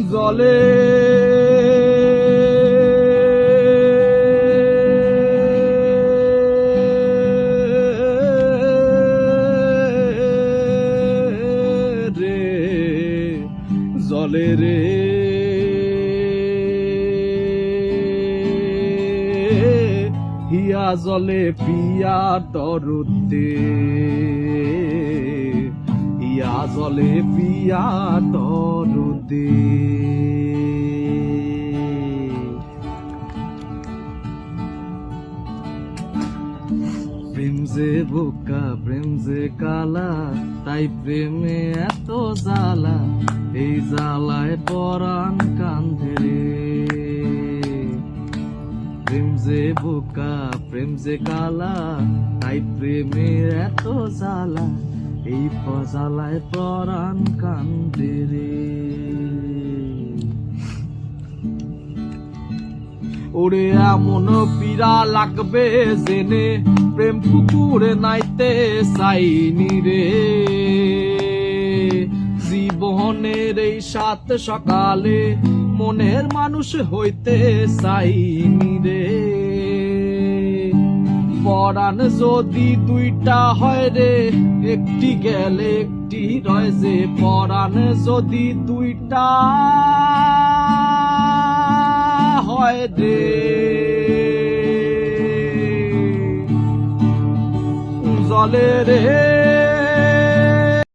জলে জলে রে হিয়া জলে পিয়া দরদে হিয়া জলে পিয়া দরদে প্রেম যে বোকা প্রেম যে কালা তাই প্রেমে এত জ্বালা এই জ্বালায় পরাণ কান্ধে রে প্রেম যে বোকা প্রেম যে কালা তাই প্রেমে এত জ্বালা এই জ্বালায় পরাণ কান্ধে রে ওরে এমন পীড়া লাগবে জেনে প্রেম পুকুরে নাইতে চাইনি রে জীবনের এই সাত সকালে মনের মানুষ হইতে চাইনি রে পরাণ যদি দুইটা হয় রে একটি গেলে একটি রয় যে পরাণ যদি দুইটা হয় রে জলে রে